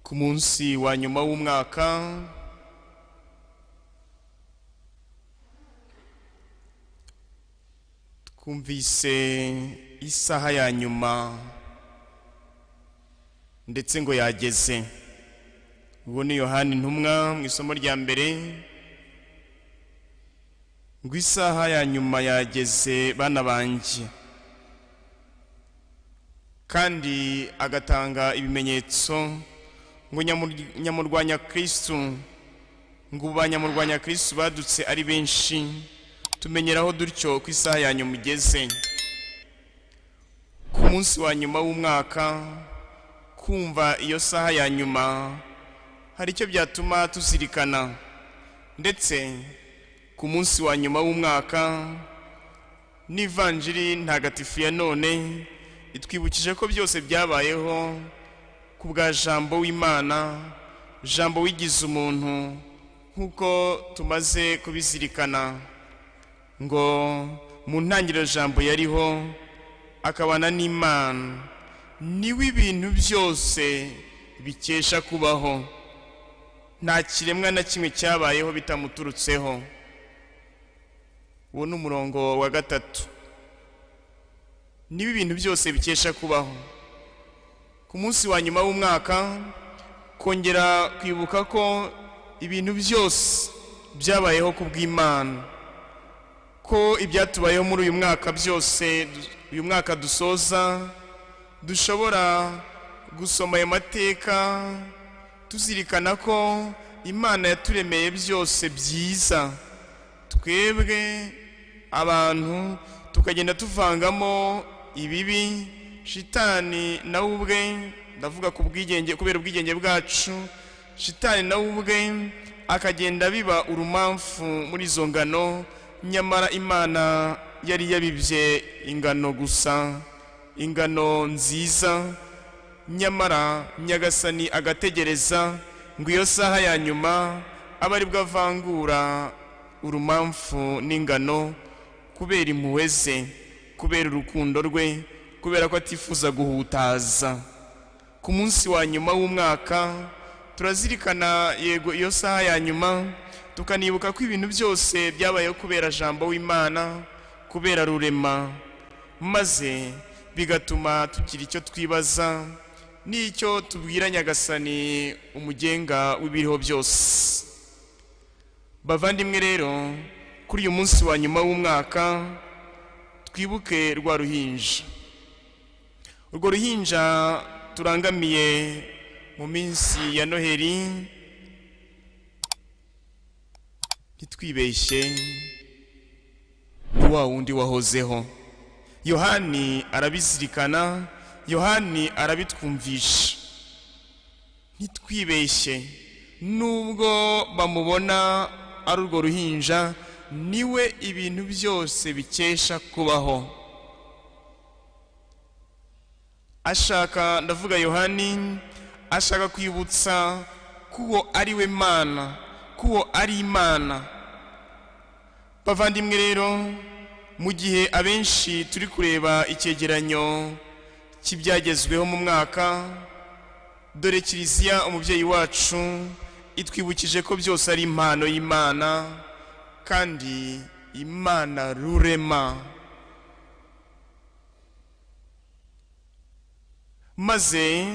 ku munsi wa nyuma w'umwaka twumvise isaha ya nyuma ndetse ngo yageze. Uwo ni Yohani intumwa mu isomo rya mbere ngo isaha ya nyuma yageze bana banjye, kandi agatanga ibimenyetso ngo nyamurwanya Kristo, ngo banyamurwanya Kristo badutse ari benshi, tumenyeraho dutyo ku isaha ya nyuma igeze. Ku munsi wa nyuma w'umwaka kumva iyo saha ya nyuma hari icyo byatuma tuzirikana, ndetse ku munsi wa nyuma w'umwaka n'ivanjiri ntagatifu ya none itwibukije ko byose byabayeho ku bwa jambo w'Imana, jambo wigize umuntu, nk'uko tumaze kubizirikana ngo mu ntangiriro jambo yariho akabana n'Imana, niwe ibintu byose bikesha kubaho, nta kiremwa na kimwe cyabayeho bitamuturutseho. Uwo ni umurongo wa 3. Niwe ibintu byose bikesha kubaho. Ku munsi wa nyuma w'umwaka kongera kwibuka ko ibintu byose byabayeho ku bw'Imana, ko ibyatubayeho muri uyu mwaka byose, uyu mwaka dusoza, dushobora gusoma ayo mateka tuzirikana ko Imana yaturemeye byose byiza, twebwe abantu tukagenda tuvangamo ibibi. Shitani nawe ubwe, ndavuga ku bwigenge, kubera ubwigenge bwacu, shitani nawe ubwe akagenda biba urumamfu muri izo ngano, nyamara Imana yari yabibye ingano gusa, ingano nziza, nyamara Nyagasani agategereza ngo iyo saha ya nyuma abe ari bwo avangura urumamfu n'ingano, kubera impuhwe ze, kubera urukundo rwe, kubera ko atifuza guhutaza. Ku munsi wa nyuma w'umwaka turazirikana yego iyo saha ya nyuma, tukanibuka ko ibintu byose byabayeho kubera jambo w'Imana, kubera rurema, maze bigatuma tugira icyo twibaza n'icyo tubwira Nyagasani umugenga w'ibiriho byose. Bavandimwe rero, kuri uyu munsi wa nyuma w'umwaka twibuke rwa ruhinja. Urwo ruhinja turangamiye mu minsi ya Noheli, ntitwibeshye ni wa wundi wahozeho. Yohani arabizirikana, Yohani arabitwumvisha. Ntitwibeshye, nubwo bamubona ari urwo ruhinja, niwe ibintu byose bikesha kubaho. Ashaka, ndavuga Yohani, ashaka kwibutsa kuwo ari we Mana, kuwo ari Imana. Bavandimwe rero, mu gihe abenshi turi kureba icyegeranyo cy'ibyagezweho mu mwaka, dore Kiliziya umubyeyi wacu itwibukije ko byose ari impano y'Imana, kandi Imana rurema. Maze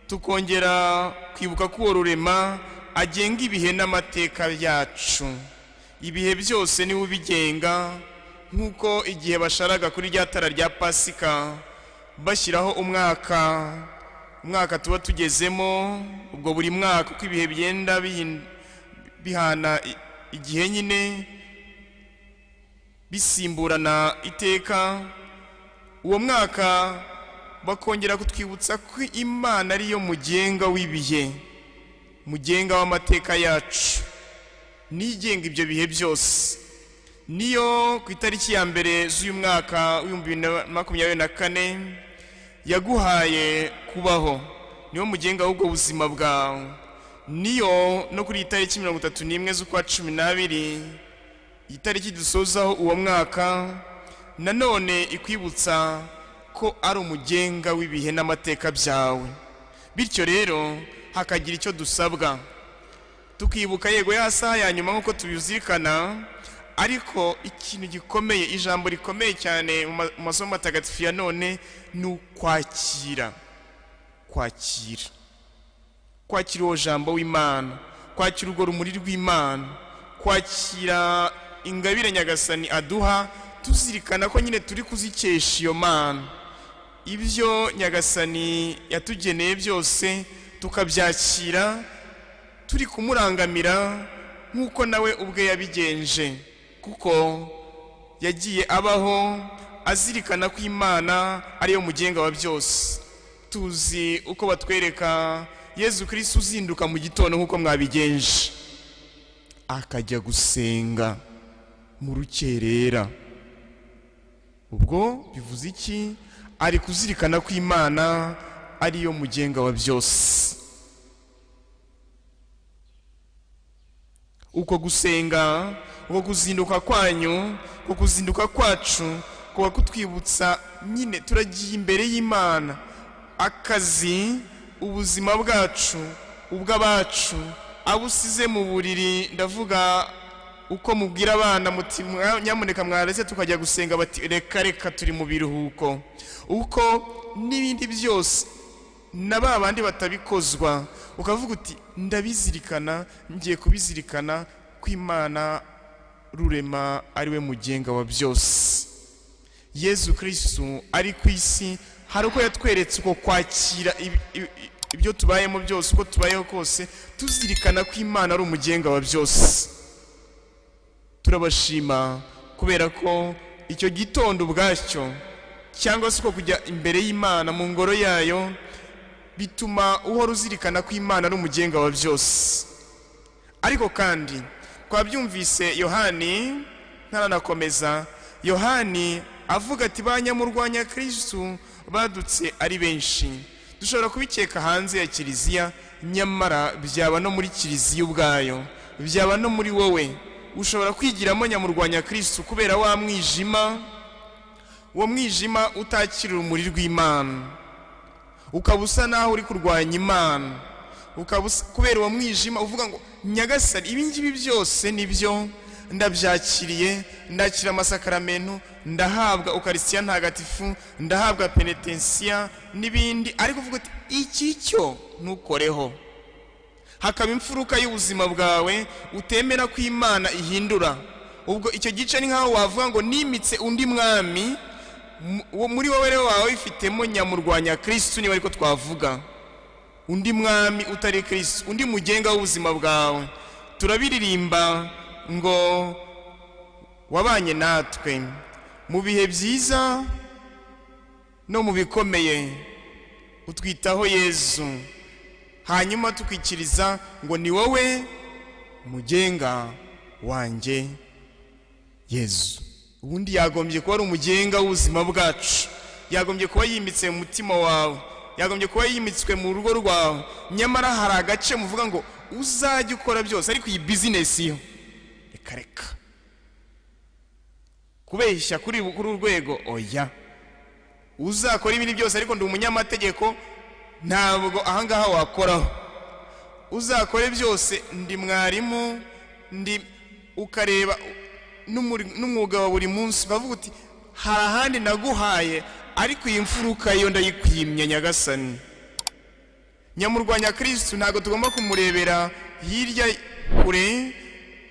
tukongera kwibuka ko uwo rurema agenga ibihe n'amateka yacu. Ibihe byose niwe ubigenga, nk'uko igihe basharaga kuri rya tara rya Pasika bashyiraho umwaka tuba tugezemo, ubwo buri mwaka uko ibihe bigenda bihana igihe nyine bisimburana iteka, uwo mwaka bakongera kutwibutsa ko Imana ariyo mugenga w'ibihe, mugenga w'amateka yacu, nigenga ibyo bihe byose. Niyo ku itariki ya mbere z'uyu mwaka w'2024 yaguhaye kubaho, niyo mugenga w'ubwo buzima bwawe. Niyo no kuri itariki 31 z'ukwa 12, itariki dusozaho uwo mwaka, nanone ikwibutsa ko ari umugenga w'ibihe n'amateka byawe. Bityo rero hakagira icyo dusabwa, tukibuka yego ya saha ya nyuma nk'uko tubizirikana. Ariko ikintu gikomeye, ijambo rikomeye cyane mu masomo matagatifu ya none ni ukwakira. Kwakira uwo jambo w'Imana, kwakira urwo rumuri rw'Imana, kwakira ingabire Nyagasani aduha, tuzirikana ko nyine turi kuzikesha iyo Mana. Ibyo Nyagasani yatugeneye byose tukabyakira turi kumurangamira nk'uko nawe ubwe yabigenje, kuko yagiye abaho azirikana ko Imana ariyo mugenga wa byose. Tuzi uko batwereka Yezu Kristo uzinduka mu gitondo nk'uko mwabigenje, akajya gusenga mu rukerera. Ubwo bivuze iki? Ari kuzirikana ko Imana ariyo mugenga wa byose. Uko gusenga, uko kuzinduka kwanyu, uko kuzinduka kwacu, kuba kutwibutsa nyine turagiye imbere y'Imana. Akazi, ubuzima bwacu, ubw'abacu, abusize mu buriri, ndavuga uko mubwira abana muti nyamuneka mwaretse tukajya gusenga, bati reka turi mu biruhuko. Uko n'ibindi byose na babandi batabikozwa, ukavuga uti ndabizirikana, ngiye kubizirikana ko Imana rurema ari we mugenga wa byose. Yezu Kristo ari ku isi hari uko yatweretse uko kwakira ibyo tubayemo byose, uko tubayeho kose, tuzirikana ko Imana ari umugenga wa byose. Turabashima kubera ko icyo gitondo ubwacyo, cyangwa se uko kujya imbere y'Imana mu ngoro yayo, bituma uhora uzirikana ko Imana ari umugenga wa byose. Ariko kandi twabyumvise Yohani, ntaranakomeza, Yohani avuga ati banyamurwanya Kristo badutse ari benshi. Dushobora kubikeka hanze ya Kiliziya, nyamara byaba no muri Kiliziya ubwayo, byaba no muri wowe. Ushobora kwigiramo nyamurwanya Kristo kubera wa mwijima, uwo mwijima utakira urumuri rw'Imana, ukabusa naho uri kurwanya Imana, kubera uwo mwijima uvuga ngo Nyagasani ibi ngibi byose nibyo ndabyakiriye, ndakira amasakaramentu, ndahabwa Ukaristiya ntagatifu, ndahabwa penetensiya n'ibindi, ariko uvuga ati iki cyo ntukoreho. Hakaba imfuruka y'ubuzima bwawe utemera ko Imana ihindura. Ubwo icyo gice ni nkaho wavuga ngo nimitse undi mwami, muri wowe rero wawe ifitemo nyamurwanya Kristo, niba ariko twavuga undi mwami utari Kristo, undi mugenga w'ubuzima bwawe. Turabiririmba ngo wabanye natwe mu bihe byiza no mu bikomeye, utwitaho Yezu, hanyuma tukikiriza ngo ni wowe mugenga wanjye Yezu. Ubundi yagombye kuba ari umugenga w'ubuzima bwacu, yagombye kuba yimitse mu mutima wawe, yagombye kuba yimitswe mu rugo rwawe. Nyamara hari agace muvuga ngo uzajya ukora byose, ariko iyi bizinesi yo reka kubeshya kuri urwego, oya. Uzakora ibindi byose ariko ndi umunyamategeko, ntabwo ahangaha wakoraho. Uzakore byose, ndi mwarimu, ndi ukareba n'umwuga wa buri munsi, bavuga uti hari ahandi naguhaye, ariko iyi mfuruka yo ndayikwimye Nyagasani. Nyamurwanya Kristo ntabwo tugomba kumurebera hirya kure,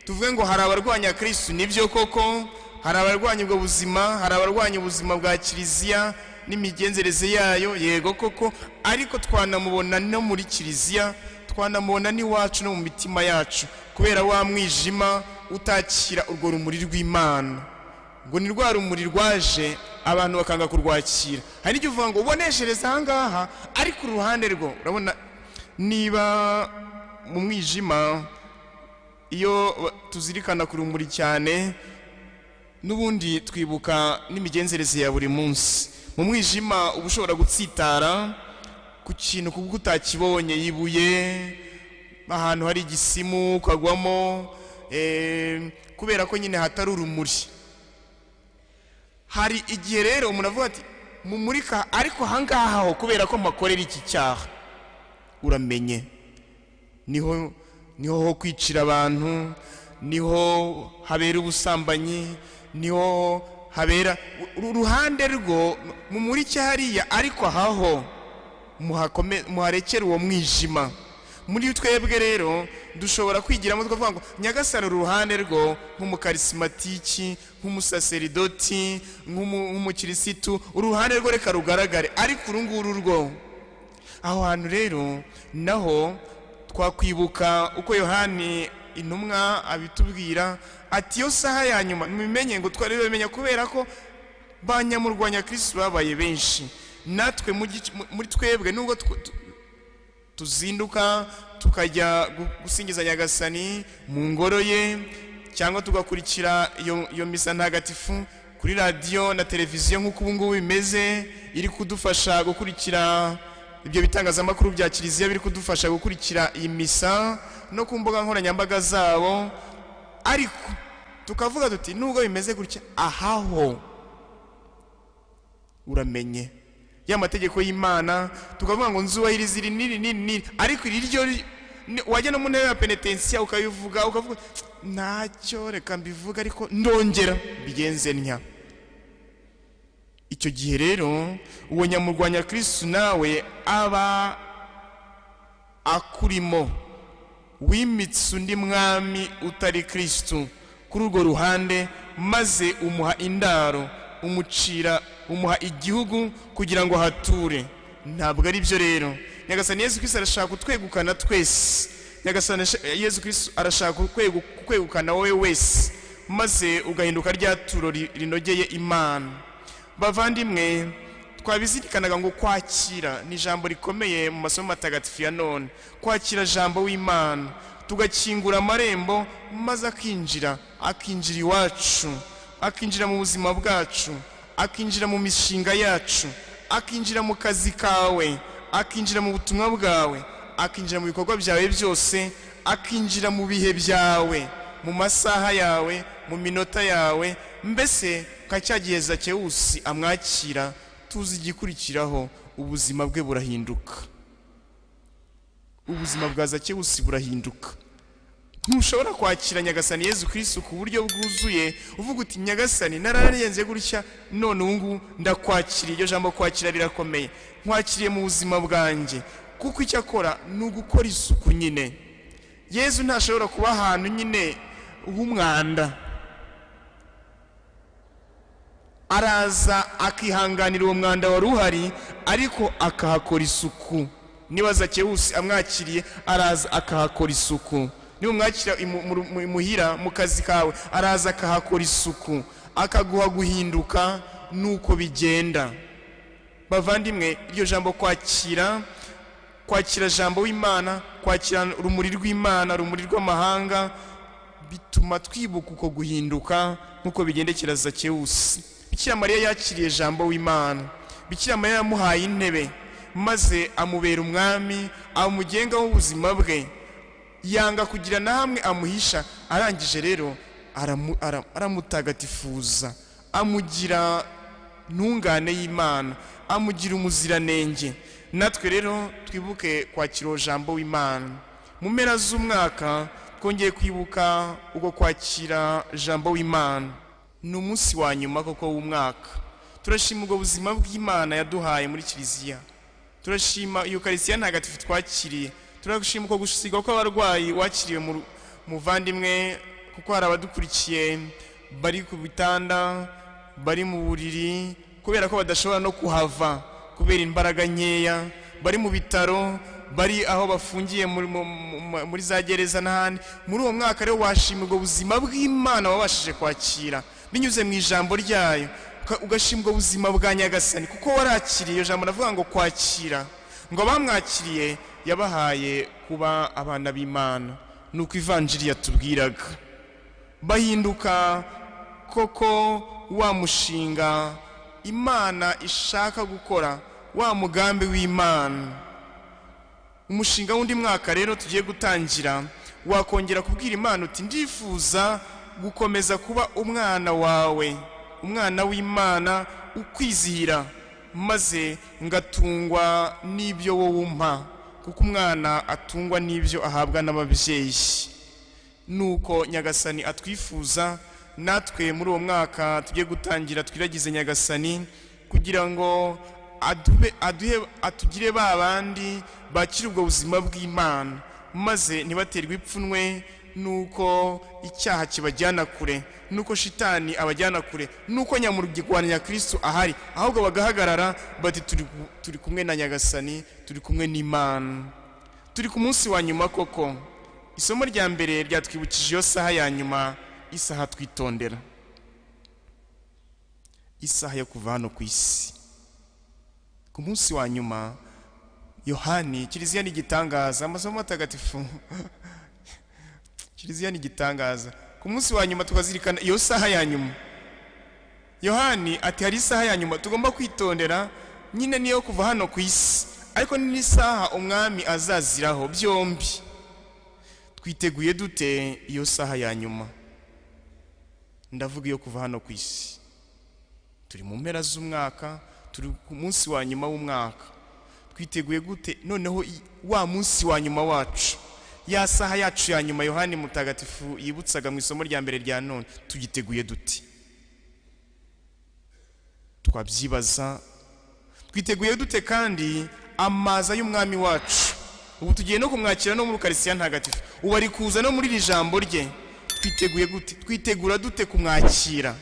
tuvuge ngo hari abarwanya Kristo. Nibyo koko hari abarwanya ubwo buzima, hari abarwanya ubuzima bwa Kiliziya n'imigenzereze yayo, yego koko, ariko twanamubona no muri Kiliziya, twanamubona n'iwacu no mu mitima yacu, kubera wa mwijima utakira urwo rumuri rw'Imana. Ngo ni rwa rumuri rwaje abantu bakanga kurwakira. Hari n'icyo uvuga ngo uboneshereza ahangaha, ariko uruhande rwo urabona niba mu mwijima, iyo tuzirikana ku rumuri cyane, n'ubundi twibuka n'imigenzereze ya buri munsi. Mu mwijima uba ushobora gutsitara ku kintu kubwo utakibonye, yibuye ahantu hari igisimu ukagwamo, kubera ko nyine hatari urumuri. Hari igihe rero umuntu avuga ati mumurika, ariko ahangaha ho kubera ko makorera iki cyaha, uramenye niho ho kwicira abantu, niho habera ubusambanyi, niho habera uruhande rwo mumurike hariya, ariko ahaho muharekera uwo mwijima. Muri twebwe rero dushobora kwigiramo tukavuga ngo Nyagasani uruhande rwo nk'umukarismatiki, nk'umusaseridoti, nk'umukirisitu, uruhande rwo reka rugaragare, ariko urunguru rwo aho hantu rero naho twakwibuka uko Yohani intumwa abitubwira ati yo saha ya nyuma mumenye ngo twari bemenya, kubera ko banyamurwanya Kristo babaye benshi. Natwe muri twebwe nubwo tuzinduka tukajya gusingiza Nyagasani mu ngoro ye, cyangwa tugakurikira iyo misa ntagatifu kuri radio na televiziyo nk'uko ubu ngubu bimeze, iri kudufasha gukurikira ibyo bitangazamakuru bya Kiliziya, biri kudufasha gukurikira iyi misa no ku mbuga nkoranyambaga zabo, ariko tukavuga tuti nubwo bimeze gutya, ahaho uramenye ya mategeko y'Imana, tukavuga ngo nzubahiriza iri niri, ariko iri ryo wajya no mu ntebe ya penitensiya ukabivuga, ukavuga ntacyo reka mbivuga ariko ndongera bigenze ntya. Icyo gihe rero uwo nyamurwanya Kristo nawe aba akurimo, wimitse undi mwami utari Kristo kuri urwo ruhande, maze umuha indaro, umuha igihugu kugira ngo hature. Ntabwo ari byo rero. Nyagasani Yesu Kristo arashaka kutwegukana twese. Nyagasani Yesu Kristo arashaka kwegukana wowe wese, maze ugahinduka rya turo rinogeye Imana. Bavandimwe, twabizirikanaga ngo kwakira ni ijambo rikomeye mu masomo matagatifu ya none. Kwakira jambo w'Imana, tugakingura amarembo, maze akinjira iwacu, akinjira mu buzima bwacu, akinjira mu mishinga yacu, akinjira mu kazi kawe, akinjira mu butumwa bwawe, akinjira mu bikorwa byawe byose, akinjira mu bihe byawe, mu masaha yawe, mu minota yawe. Mbese kacyagihe Zakewusi amwakira, tuzi igikurikiraho, ubuzima bwe burahinduka. Ubuzima bwa Zakewusi burahinduka. Ntushobora kwakira Nyagasani Yesu Kristo ku buryo bwuzuye uvuga uti Nyagasani nararenze gutya, none ubu ndakwakira. Iryo jambo kwakira rirakomeye. Nkwakiriye mu buzima bwanjye, kuko icyo akora ni ugukora isuku nyine. Yesu ntashobora kuba ahantu nyine h'umwanda. Araza akihanganira uwo mwanda wari uhari, ariko akahakora isuku. Niba Zakewusi amwakiriye, araza akahakora isuku. Niba umwakira imuhira mu kazi kawe, araza akahakora isuku, akaguha guhinduka. Nuko bigenda. Bavandimwe, iryo jambo kwakira jambo w'Imana, kwakira urumuri rw'Imana, urumuri rw'amahanga, bituma twibuka uko guhinduka nkuko bigendekera Zakewusi. Bikira Mariya yakiriye jambo w'Imana. Bikira Mariya yamuhaye intebe, maze amubera umwami, amugenga w'ubuzima bwe, yanga kugira na hamwe amuhisha. Arangije rero aramutagatifuza, amugira ntungane y'Imana, amugira umuziranenge. Natwe rero twibuke kwakira jambo w'Imana. Mu mpera z'umwaka twongeye kwibuka uko kwakira jambo w'Imana. Ni umunsi wa nyuma koko w'umwaka. Turashima ubwo buzima bw'Imana yaduhaye muri Kiliziya. Turashima Eucharistia ntagatifu twakiriye. Turashima uko gusiga kw'abarwayi wakiriye mu muvandimwe, kuko hari abadukurikiye bari ku bitanda, bari mu buriri, kubera ko badashobora no kuhava kubera imbaraga nkeya, bari mu bitaro, bari aho bafungiye muri za gereza n'ahandi. Muri uwo mwaka rero washima ubwo buzima bw'Imana wabashije kwakira binyuze mu ijambo ryayo, ugashima ubwo buzima bwa Nyagasani, kuko warakiriye. Iyo jambo navuga ngo kwakira, ngo bamwakiriye yabahaye kuba abana b'Imana. Nuko ivanjiri yatubwiraga, bahinduka koko wa mushinga Imana ishaka gukora, wa mugambi w'Imana. Umushinga w'undi mwaka rero tugiye gutangira, wakongera kubwira Imana uti ndifuza gukomeza kuba umwana wawe, umwana w'Imana ukwizihira, maze ngatungwa n'ibyo wowe umpa, kuko umwana atungwa n'ibyo ahabwa n'ababyeyi. Nuko Nyagasani atwifuza natwe muri uwo mwaka tugiye gutangira twiragize Nyagasani kugira ngo atugire ba bandi bakira ubwo buzima bw'Imana, maze ntibaterwe ipfunwe nuko icyaha kibajyana kure, nuko shitani abajyana kure, nuko nyamurwanya Kristo ahari, ahubwo bagahagarara bati turi kumwe na Nyagasani, turi kumwe n'Imana. Turi ku munsi wa nyuma koko. Isomo rya mbere ryatwibukije iyo saha ya nyuma, isaha twitondera, isaha yo kuva hano ku isi. Ku munsi wa nyuma Yohani, Kiliziya ni igitangaza, amasomo matagatifu Kiliziya ni igitangaza. Ku munsi wa nyuma tukazirikana iyo saha ya nyuma. Yohani ati hari isaha ya nyuma tugomba kwitondera, nyine niyo kuva hano ku isi, ariko ni isaha umwami azaziraho byombi. Twiteguye dute iyo saha ya nyuma? Ndavuga iyo kuva hano ku isi. Turi mu mpera z'umwaka, turi ku munsi wa nyuma w'umwaka. Twiteguye gute noneho wa munsi wa nyuma wacu, ya saha yacu ya nyuma Yohani mutagatifu yibutsaga mu isomo rya mbere rya none, tugiteguye dute? Twabyibaza. Twiteguye dute kandi amaza y'umwami wacu? Ubu tugiye no kumwakira no muri Ukarisiya ntagatifu, ubu ari kuza no muri iri jambo rye. Twiteguye gute? Twitegura dute kumwakira?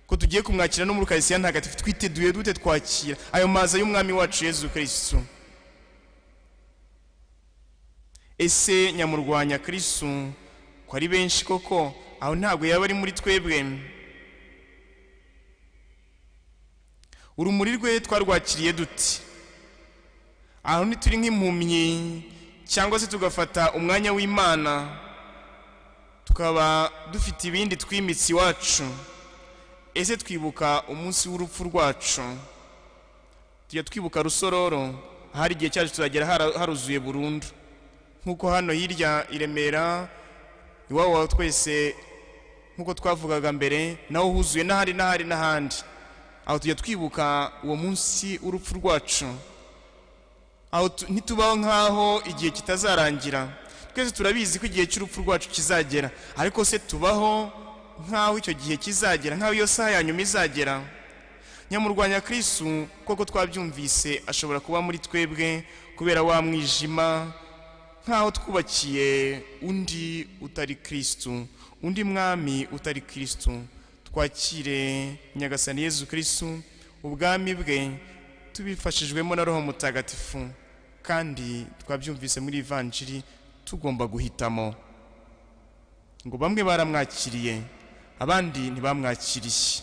Ko tugiye kumwakira no muri Ukarisiya ntagatifu, twiteguye dute twakira ayo maza y'umwami wacu Yezu Kristo? Ese nyamurwanya Kristo ko ari benshi koko, aho ntabwo yaba ari muri twebwe? Urumuri rwe twarwakiriye dute? Aho ntituri nk'impumyi cyangwa se tugafata umwanya w'Imana tukaba dufite ibindi twimitsi iwacu? Ese twibuka umunsi w'urupfu rwacu? Tujya twibuka rusororo, hari igihe cyacu tuzagera haruzuye burundu, nkuko hano hirya i Remera iwawe twese nkuko twavugaga mbere, naho huzuye n'ahandi. Aho tujya twibuka uwo munsi w'urupfu rwacu. Aho ntitubaho nkaho igihe kitazarangira. Twese turabizi ko igihe cy'urupfu rwacu kizagera, ariko se tubaho nkaho icyo gihe kizagera, nkaho iyo saha ya nyuma izagera? Nyamurwanya Kristo koko twabyumvise ashobora kuba muri twebwe kubera wa mwijima, nkaho twubakiye undi utari Kristo, undi mwami utari Kristo. Twakire Nyagasani Yezu Kristo, ubwami bwe, tubifashijwemo na Roho Mutagatifu. Kandi twabyumvise muri Evanjiri tugomba guhitamo, ngo bamwe baramwakiriye abandi ntibamwakiriye.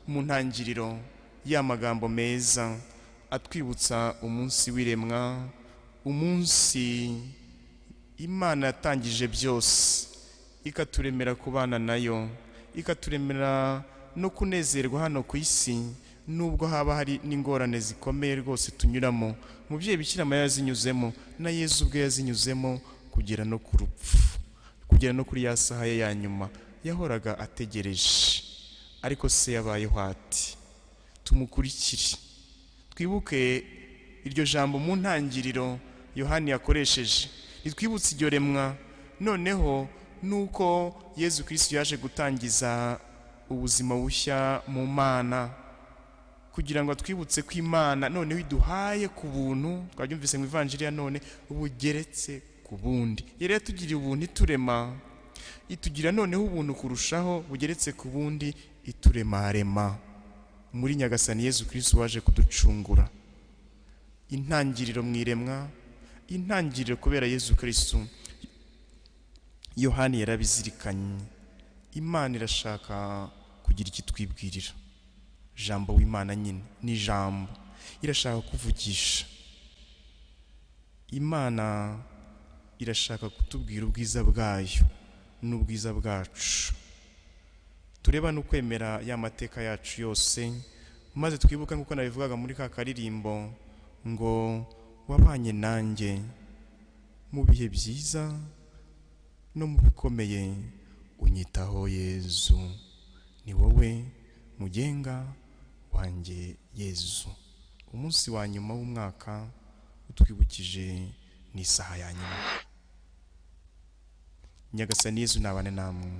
Mu ntangiriro y'amagambo meza atwibutsa umunsi w'iremwa, umunsi Imana yatangije byose, ikaturemera kubana nayo, ikaturemera no kunezerwa hano ku isi, nubwo haba hari n'ingorane zikomeye rwose tunyuramo. Umubyeyi Bikira Mariya yazinyuzemo, na Yezu ubwe yazinyuzemo, kugera no ku rupfu, kugera no kuri ya saha ye ya nyuma yahoraga ategereje. Ariko se yabayeho ati? Tumukurikire, twibuke iryo jambo mu ntangiriro Yohani yakoresheje, itwibutse iryo remwa. Noneho nuko Yezu Kristo yaje gutangiza ubuzima bushya mu Mana, kugira ngo twibutse ko Imana noneho iduhaye ku buntu. Twabyumvise mu Evanjiri ya none, ubugeretse ku bundi. Yari yatugiriye ubuntu iturema, itugira noneho ubuntu kurushaho bugeretse ku bundi, ituremarema muri Nyagasani Yezu Kristo waje kuducungura. Intangiriro mwiremwa, intangiriro kubera Yezu Kristo. Yohani yarabizirikanye. Imana irashaka kugira iki twibwirira. Jambo w'Imana nyine ni jambo, irashaka kuvugisha. Imana irashaka kutubwira ubwiza bwayo n'ubwiza bwacu. Tureba no kwemera ya mateka yacu yose, maze twibuka nkuko nabivugaga muri ka karirimbo ngo wabanye nanjye mu bihe byiza no mu bikomeye, unyitaho Yezu, ni wowe mugenga wanjye Yezu. Umunsi wa nyuma w'umwaka utwibukije n'isaha ya nyuma. Nyagasani Yezu nabane namwe.